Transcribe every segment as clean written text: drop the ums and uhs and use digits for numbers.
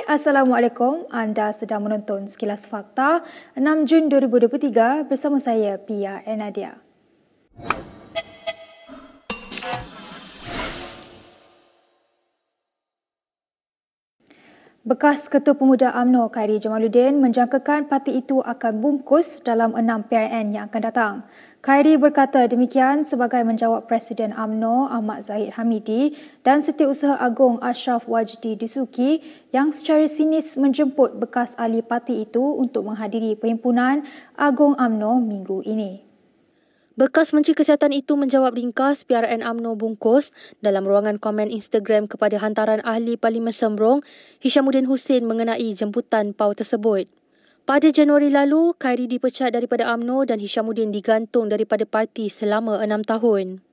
Assalamualaikum. Anda sedang menonton Sekilas Fakta 6 Jun 2023 bersama saya Pia Enadia. Bekas Ketua Pemuda UMNO Khairi Jamaluddin menjangkakan parti itu akan bungkus dalam 6 PRN yang akan datang. Khairi berkata demikian sebagai menjawab Presiden UMNO Ahmad Zahid Hamidi dan Setiausaha Agung Ashraf Wajdi Disuki yang secara sinis menjemput bekas ahli parti itu untuk menghadiri Perhimpunan Agung UMNO minggu ini. Bekas Menteri Kesihatan itu menjawab ringkas PRN UMNO bungkus dalam ruangan komen Instagram kepada hantaran ahli Parlimen Sembrong, Hishamuddin Hussein mengenai jemputan PAU tersebut. Pada Januari lalu, Khairi dipecat daripada UMNO dan Hishamuddin digantung daripada parti selama 6 tahun.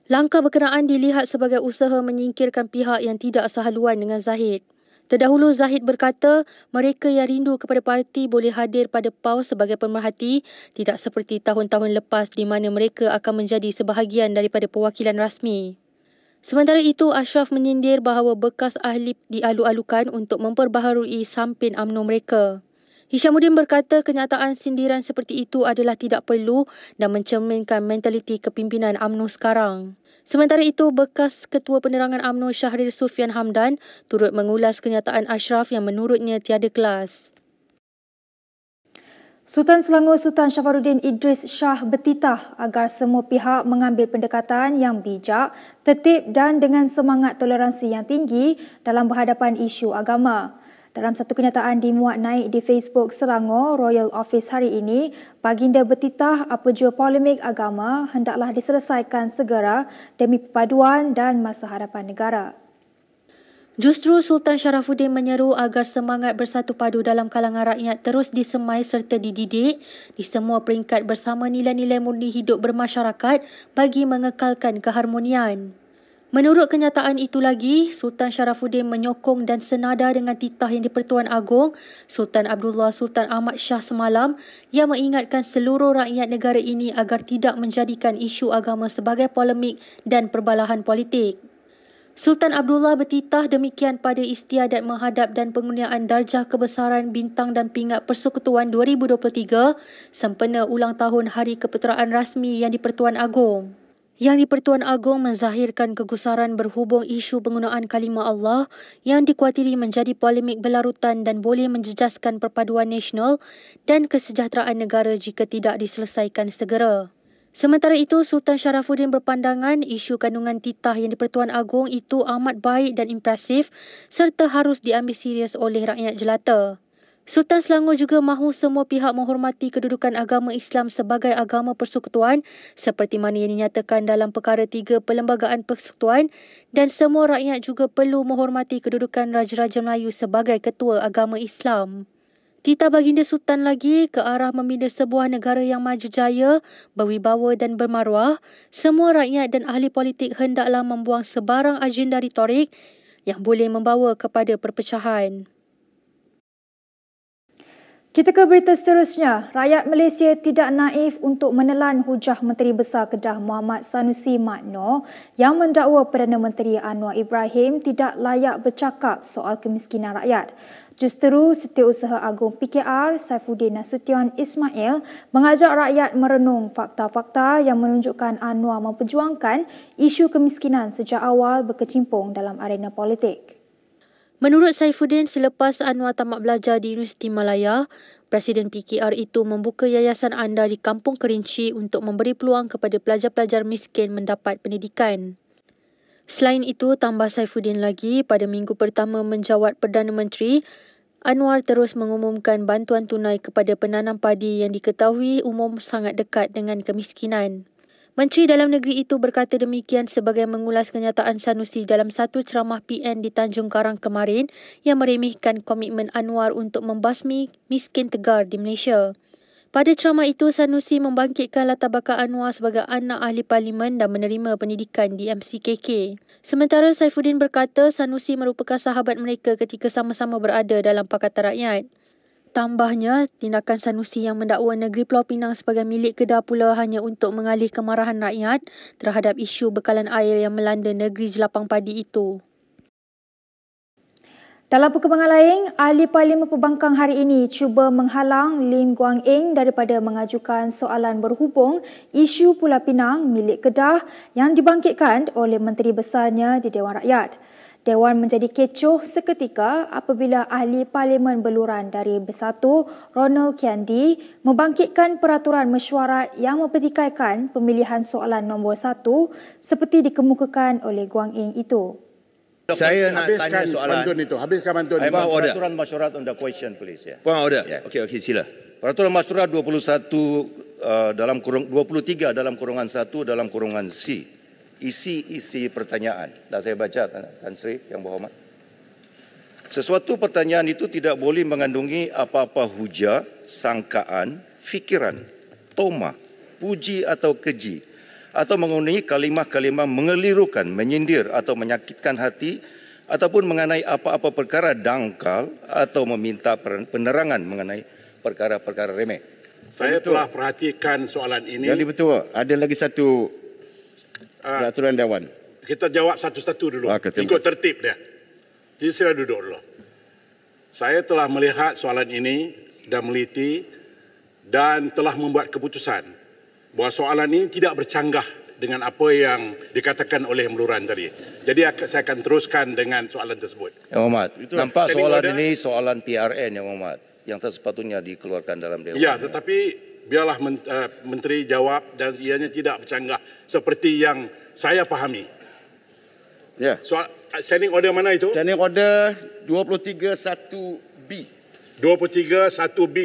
Langkah berkenaan dilihat sebagai usaha menyingkirkan pihak yang tidak sehaluan dengan Zahid. Terdahulu Zahid berkata mereka yang rindu kepada parti boleh hadir pada PAU sebagai pemerhati, tidak seperti tahun-tahun lepas di mana mereka akan menjadi sebahagian daripada perwakilan rasmi. Sementara itu, Ashraf menyindir bahawa bekas ahli dialu-alukan untuk memperbaharui sampin UMNO mereka. Hishamuddin berkata kenyataan sindiran seperti itu adalah tidak perlu dan mencerminkan mentaliti kepimpinan UMNO sekarang. Sementara itu, bekas Ketua Penerangan UMNO Syahrir Sufian Hamdan turut mengulas kenyataan Ashraf yang menurutnya tiada kelas. Sultan Selangor Sultan Syafaruddin Idris Shah bertitah agar semua pihak mengambil pendekatan yang bijak, tertib dan dengan semangat toleransi yang tinggi dalam berhadapan isu agama. Dalam satu kenyataan dimuat naik di Facebook Selangor Royal Office hari ini, baginda bertitah apa jua polemik agama hendaklah diselesaikan segera demi perpaduan dan masa hadapan negara. Justru Sultan Sharafuddin menyeru agar semangat bersatu padu dalam kalangan rakyat terus disemai serta dididik di semua peringkat bersama nilai-nilai murni hidup bermasyarakat bagi mengekalkan keharmonian. Menurut kenyataan itu lagi, Sultan Sharafuddin menyokong dan senada dengan titah Yang di-Pertuan Agong Sultan Abdullah Sultan Ahmad Shah semalam yang mengingatkan seluruh rakyat negara ini agar tidak menjadikan isu agama sebagai polemik dan perbalahan politik. Sultan Abdullah bertitah demikian pada istiadat menghadap dan pengurniaan darjah kebesaran bintang dan pingat Persekutuan 2023 sempena ulang tahun Hari Kepeteraan Rasmi Yang di-Pertuan Agong. Yang di-Pertuan Agong menzahirkan kegusaran berhubung isu penggunaan kalimah Allah yang dikuatiri menjadi polemik berlarutan dan boleh menjejaskan perpaduan nasional dan kesejahteraan negara jika tidak diselesaikan segera. Sementara itu, Sultan Sharafuddin berpandangan isu kandungan titah Yang di-Pertuan Agong itu amat baik dan impresif serta harus diambil serius oleh rakyat jelata. Sultan Selangor juga mahu semua pihak menghormati kedudukan agama Islam sebagai agama persekutuan seperti mana yang dinyatakan dalam Perkara 3 Perlembagaan Persekutuan dan semua rakyat juga perlu menghormati kedudukan Raja-Raja Melayu sebagai ketua agama Islam. Titah baginda Sultan lagi ke arah membina sebuah negara yang maju jaya, berwibawa dan bermaruah. Semua rakyat dan ahli politik hendaklah membuang sebarang agenda retorik yang boleh membawa kepada perpecahan. Kita ke berita seterusnya. Rakyat Malaysia tidak naif untuk menelan hujah Menteri Besar Kedah Muhammad Sanusi Mat Noor yang mendakwa Perdana Menteri Anwar Ibrahim tidak layak bercakap soal kemiskinan rakyat. Justeru Setiausaha Agung PKR Saifuddin Nasution Ismail mengajak rakyat merenung fakta-fakta yang menunjukkan Anwar memperjuangkan isu kemiskinan sejak awal berkecimpung dalam arena politik. Menurut Saifuddin, selepas Anwar tamat belajar di Universiti Malaya, Presiden PKR itu membuka yayasan anda di Kampung Kerinci untuk memberi peluang kepada pelajar-pelajar miskin mendapat pendidikan. Selain itu, tambah Saifuddin lagi, pada minggu pertama menjawat Perdana Menteri, Anwar terus mengumumkan bantuan tunai kepada penanam padi yang diketahui umum sangat dekat dengan kemiskinan. Menteri Dalam Negeri itu berkata demikian sebagai mengulas kenyataan Sanusi dalam satu ceramah PN di Tanjung Karang kemarin yang meremehkan komitmen Anwar untuk membasmi miskin tegar di Malaysia. Pada ceramah itu, Sanusi membangkitkan latar belakang Anwar sebagai anak ahli parlimen dan menerima pendidikan di MCKK. Sementara Saifuddin berkata Sanusi merupakan sahabat mereka ketika sama-sama berada dalam Pakatan Rakyat. Tambahnya, tindakan Sanusi yang mendakwa negeri Pulau Pinang sebagai milik Kedah pula hanya untuk mengalih kemarahan rakyat terhadap isu bekalan air yang melanda negeri jelapang padi itu. Dalam perkembangan lain, Ahli Parlimen Pembangkang hari ini cuba menghalang Lim Guang Eng daripada mengajukan soalan berhubung isu Pulau Pinang milik Kedah yang dibangkitkan oleh Menteri Besarnya di Dewan Rakyat. Dewan menjadi kecoh seketika apabila Ahli Parlimen Beluran dari Bersatu, Ronald Kiandi, membangkitkan peraturan mesyuarat yang mempertikaikan pemilihan soalan nombor 1 seperti dikemukakan oleh Guang Eng itu. Saya nak tanya soalan. Habiskan pantun itu. Peraturan masyarakat on the question, please. Yeah. Point order. Yeah. Okey, sila. Peraturan masyarakat 21 dalam kurung 23 dalam kurungan 1 dalam kurungan C. Isi pertanyaan. Dah saya baca, Tan Sri yang berhormat. Sesuatu pertanyaan itu tidak boleh mengandungi apa-apa hujah, sangkaan, fikiran, toma, puji atau keji, atau menggunakan kalimah-kalimah mengelirukan, menyindir atau menyakitkan hati, ataupun mengenai apa-apa perkara dangkal atau meminta penerangan mengenai perkara-perkara remeh. Saya telah perhatikan soalan ini. Jadi betul. Ada lagi satu peraturan Dewan. Kita jawab satu-satu dulu. Ikut tertib dia. Jadi sila duduk dulu. Saya telah melihat soalan ini dan meliti dan telah membuat keputusan bahawa soalan ini tidak bercanggah dengan apa yang dikatakan oleh Meluran tadi. Jadi saya akan teruskan dengan soalan tersebut. Yang hormat, nampak soalan ini soalan PRN yang hormat, yang tak sepatutnya dikeluarkan dalam Dewan. Ya, tetapi biarlah Menteri jawab dan ianya tidak bercanggah seperti yang saya fahami. Ya. Soal standing order mana itu? Standing order 231B. 231B.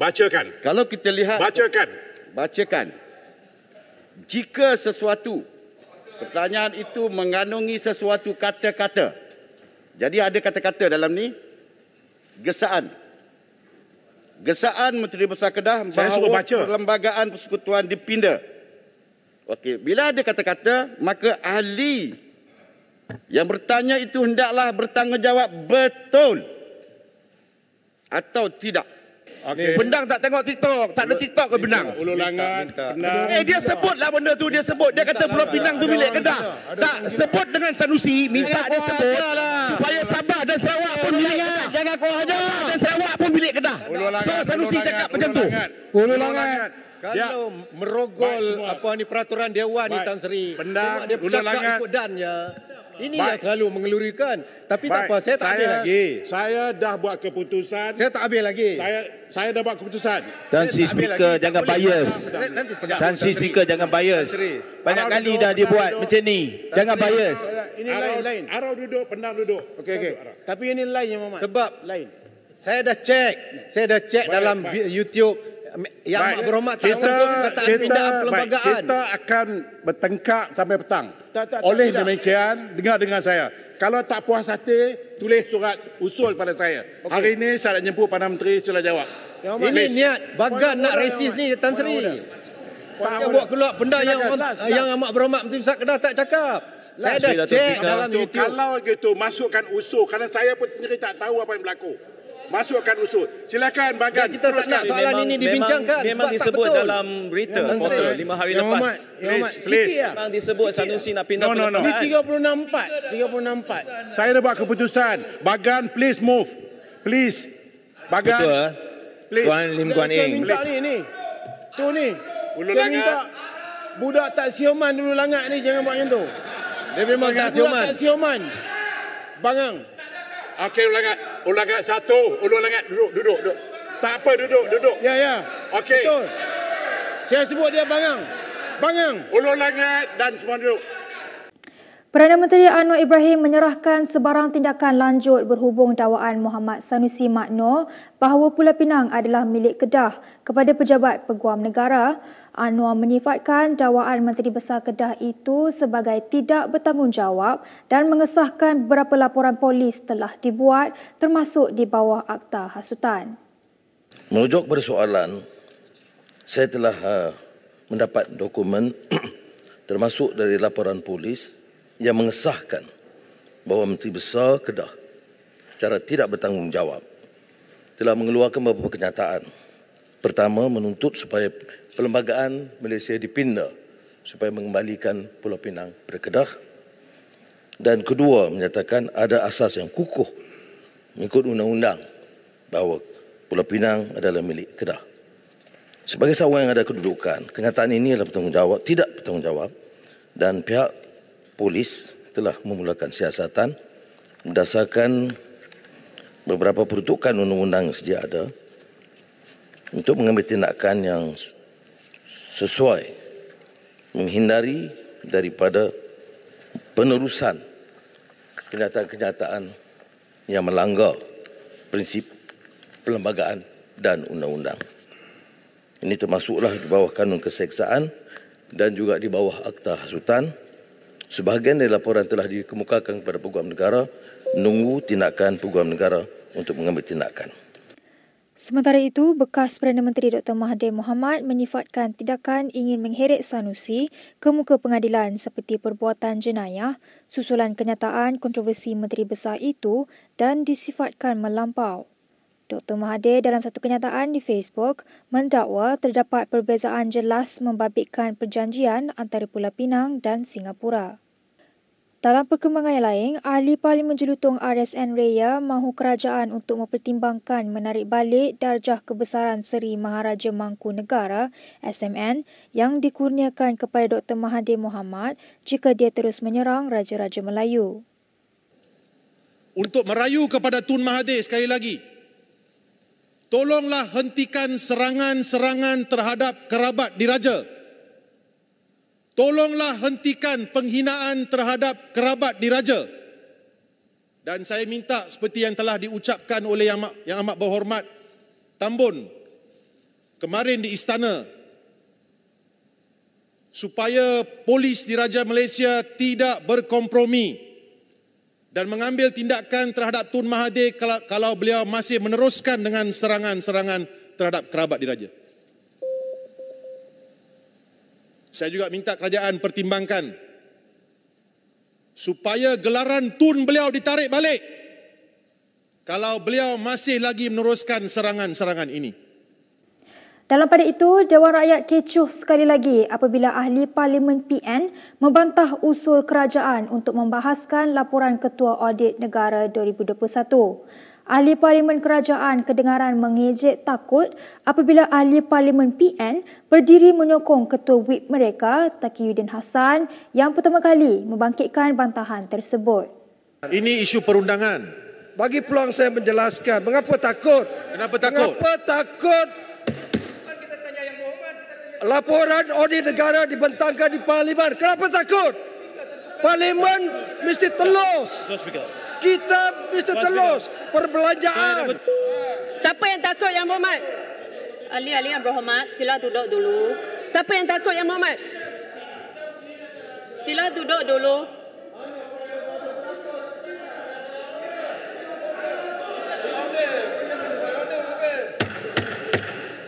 Bacakan. Kalau kita lihat bacakan. Jika sesuatu pertanyaan itu mengandungi sesuatu kata-kata. Jadi ada kata-kata dalam ni. Gesaan Menteri Besar Kedah bahawa perlembagaan persekutuan dipinda. Okey, bila ada kata-kata, maka ahli yang bertanya itu hendaklah bertanggungjawab betul atau tidak. Okay. Bendang tak tengok TikTok. Tak ada TikTok ke Bendang? Ulu Langat. Dia sebutlah benda tu. Dia sebut. Dia kata Pulau Pinang tu milik Kedah. Tak sebut dengan Sanusi. Minta dia sebut. Supaya Sabah dan Sarawak pun milik Kedah. Jangan kau ajar. Dan Sarawak pun milik Kedah. So Sanusi cakap macam tu. Ulu Langat. Kalau merogol apa ni peraturan Dewan ni Tan Sri. Bendang. Dia cakap ikut dan ya. Ini yang selalu mengelurikan. Tapi tak apa, saya tak habis lagi. Saya dah buat keputusan. Saya tak habis lagi. Saya dah buat keputusan. Tan Sri Speaker jangan bias. Tan Sri Speaker jangan bias. Banyak kali dah dia buat macam ni. Jangan bias. Ini lain. Arau duduk, Bendang duduk. Okey. Tapi ini lain yang Muhammad. Sebab lain. Saya dah cek dalam YouTube. Yang Mak Berhormat tak sebut perkataan pindaan perlembagaan. Kita akan bertengkar sampai petang. Oleh demikian, dengar dengan saya. Kalau tak puas hati, tulis surat usul pada saya. Okay. Hari ini saya nak jemput Perdana Menteri sila jawab. Ini niat bagan nak resis ni Tan Sri. Yang buat keluar benda yang Mak Berhormat Menteri Besar Kedah tak cakap. Saya dah cek dalam YouTube. Kalau gitu, masukkan usul. Kerana saya pun sendiri tak tahu apa yang berlaku. Masukkan usul. Silakan Bagan. Kita tak nak soalan ini dibincangkan. Memang disebut dalam berita portal 5 hari lepas. Memang disebut Sanusi nak pindah perlembagaan. Ini 36-4. Saya dah buat keputusan. Bagan, please move. Please. Bagan. Betul. Please. Tuan Lim Guan Eng. Saya minta ni. Tu ni. Saya minta budak tak sioman dulu Langat ni jangan buat macam tu. Dia memang tak sioman. Budak tak sioman. Bangang. Okey, ulangan satu. Ulangan duduk. Tak apa, duduk. Ya. Okey. Betul. Saya sebut dia bangang. Ulangan dan semua duduk. Perdana Menteri Anwar Ibrahim menyerahkan sebarang tindakan lanjut berhubung dakwaan Muhammad Sanusi Makno bahawa Pulau Pinang adalah milik Kedah kepada pejabat peguam negara. Anwar menyifatkan dakwaan Menteri Besar Kedah itu sebagai tidak bertanggungjawab dan mengesahkan beberapa laporan polis telah dibuat termasuk di bawah akta hasutan. Merujuk pada soalan, saya telah mendapat dokumen termasuk dari laporan polis yang mengesahkan bahawa Menteri Besar Kedah secara tidak bertanggungjawab telah mengeluarkan beberapa kenyataan. Pertama, menuntut supaya perlembagaan Malaysia dipindah supaya mengembalikan Pulau Pinang kepada Kedah. Dan kedua, menyatakan ada asas yang kukuh mengikut undang-undang bahawa Pulau Pinang adalah milik Kedah. Sebagai seorang yang ada kedudukan, kenyataan ini adalah tidak bertanggungjawab dan pihak polis telah memulakan siasatan berdasarkan beberapa peruntukan undang-undang yang sedia ada untuk mengambil tindakan yang sesuai menghindari daripada penerusan kenyataan-kenyataan yang melanggar prinsip perlembagaan dan undang-undang. Ini termasuklah di bawah kanun keseksaan dan juga di bawah akta hasutan. Sebahagian dari laporan telah dikemukakan kepada Peguam Negara, menunggu tindakan Peguam Negara untuk mengambil tindakan. Sementara itu, bekas Perdana Menteri Dr. Mahathir Mohamad menyifatkan tindakan ingin mengheret Sanusi ke muka pengadilan seperti perbuatan jenayah susulan kenyataan kontroversi Menteri Besar itu dan disifatkan melampau. Dr. Mahathir dalam satu kenyataan di Facebook mendakwa terdapat perbezaan jelas membabitkan perjanjian antara Pulau Pinang dan Singapura. Dalam perkembangan yang lain, Ahli Parlimen Jelutong RSN Raya mahu kerajaan untuk mempertimbangkan menarik balik darjah kebesaran Seri Maharaja Mangkunegara SMN yang dikurniakan kepada Dr. Mahathir Mohamad jika dia terus menyerang Raja-Raja Melayu. Untuk merayu kepada Tun Mahathir sekali lagi, tolonglah hentikan serangan-serangan terhadap kerabat diraja. Tolonglah hentikan penghinaan terhadap kerabat diraja. Dan saya minta seperti yang telah diucapkan oleh Yang Amat Berhormat Tambun kemarin di istana, supaya polis diraja Malaysia tidak berkompromi dan mengambil tindakan terhadap Tun Mahathir kalau beliau masih meneruskan dengan serangan-serangan terhadap kerabat diraja. Saya juga minta kerajaan pertimbangkan supaya gelaran Tun beliau ditarik balik kalau beliau masih lagi meneruskan serangan-serangan ini. Dalam pada itu, Dewan Rakyat kecoh sekali lagi apabila Ahli Parlimen PN membantah usul kerajaan untuk membahaskan laporan Ketua Audit Negara 2021. Ahli Parlimen Kerajaan kedengaran mengejek takut apabila Ahli Parlimen PN berdiri menyokong Ketua Whip mereka, Taqiyuddin Hassan, yang pertama kali membangkitkan bantahan tersebut. Ini isu perundangan. Bagi peluang saya menjelaskan. Mengapa takut? Kenapa takut? Mengapa takut? Laporan audit negara dibentangkan di Parlimen. Kenapa takut? Parlimen mesti telus. Kita mesti telus. Perbelanjaan. Siapa yang takut, Yang Berhormat? Ahli-ahli Yang Berhormat, sila duduk dulu. Siapa yang takut, Yang Berhormat? Sila duduk dulu.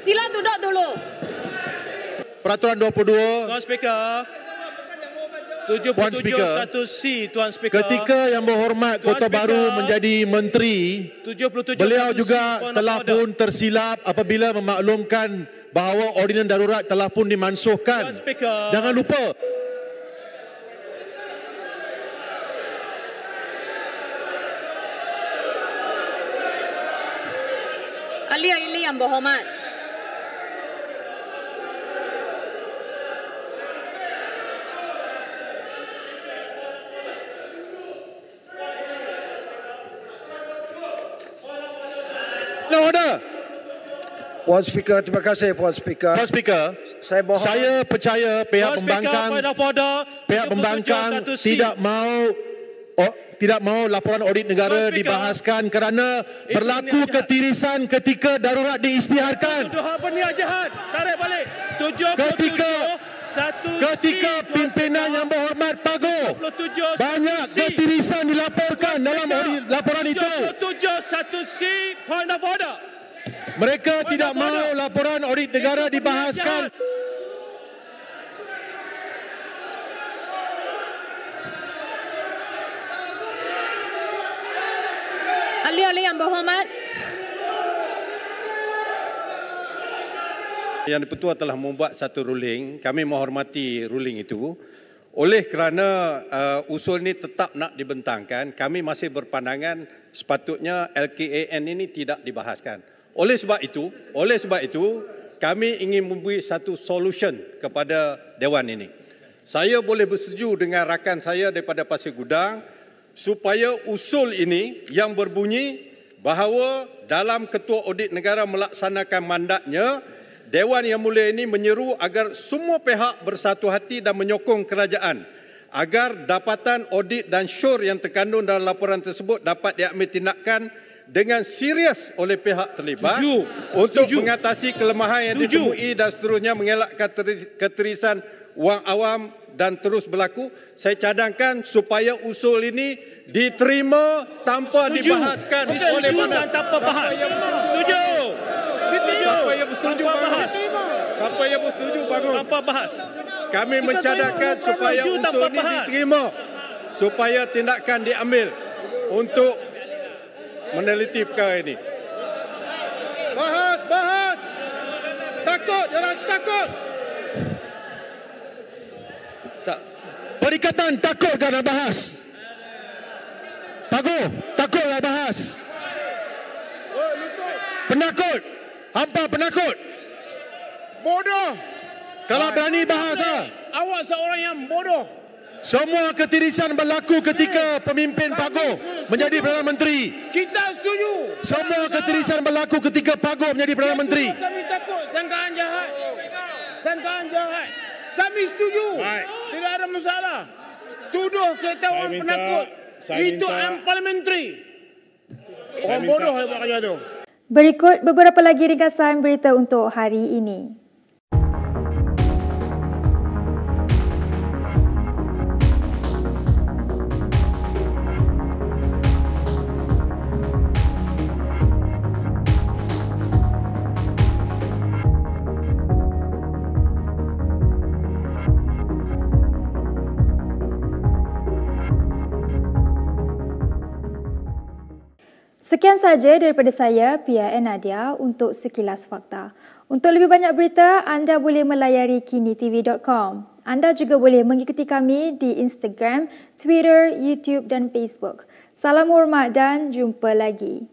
Sila duduk dulu. Peraturan 22. Tuan Speaker. 77.1C, Tuan Speaker. Ketika Yang Berhormat Kota Baru menjadi menteri, beliau juga telah pun tersilap apabila memaklumkan bahawa ordinan darurat telah pun dimansuhkan. Jangan lupa. Ahli-ahli Yang Berhormat. Order. Puan Speaker, terima kasih Puan Speaker. Puan Speaker, saya percaya pihak pembangkang tidak mahu laporan audit negara dibahaskan kerana berlaku ketirisan ketika darurat diisytiharkan. Tuduhan berniat jahat. Tarik balik. Ketika pimpinan Yang Berhormat Pago, banyak ketirisan dilaporkan dalam laporan itu. 77.1C, point of order. Mereka tidak mahu laporan audit negara dibahaskan. Ahli-ahli Yang Berhormat. Yang di-Pertua telah membuat satu ruling, kami menghormati ruling itu, Oleh kerana usul ini tetap nak dibentangkan, kami masih berpandangan sepatutnya LKAN ini tidak dibahaskan. Oleh sebab itu, kami ingin memberi satu solution kepada Dewan ini. Saya boleh bersetuju dengan rakan saya daripada Pasir Gudang supaya usul ini yang berbunyi bahawa dalam Ketua Audit Negara melaksanakan mandatnya, Dewan Yang Mulia ini menyeru agar semua pihak bersatu hati dan menyokong kerajaan agar dapatan audit dan syur yang terkandung dalam laporan tersebut dapat diambil tindakan dengan serius oleh pihak terlibat untuk mengatasi kelemahan yang ditemui dan seterusnya mengelakkan keterisan wang awam dan terus berlaku. Saya cadangkan supaya usul ini diterima tanpa dibahaskan oleh mana tanpa bahas. Setuju. Siapa yang bersetuju bahas? Siapa yang bersetuju bangun? Tanpa bahas. Kami mencadangkan supaya usul ini diterima, supaya tindakan diambil untuk meneliti perkara ini. Bahas. Takut, jangan takut. Perikatan takut kerana bahas. Takutlah bahas. Penakut. Hampa penakut. Bodoh. Kalau berani bahasa. Awak seorang yang bodoh. Semua ketirisan berlaku ketika pemimpin Pagoh menjadi Perdana Menteri. Kita setuju. Semua ketirisan berlaku ketika Pagoh menjadi Perdana Menteri. Kami takut sangkaan jahat. Kami setuju. Tidak ada masalah. Tuduh kita orang penakut. Itu unparliamentary. Orang bodoh yang buat kerja tu. Berikut beberapa lagi ringkasan berita untuk hari ini. Sekian saja daripada saya, PIN Nadia, untuk Sekilas Fakta. Untuk lebih banyak berita, anda boleh melayari kinitv.com. Anda juga boleh mengikuti kami di Instagram, Twitter, YouTube dan Facebook. Salam hormat dan jumpa lagi.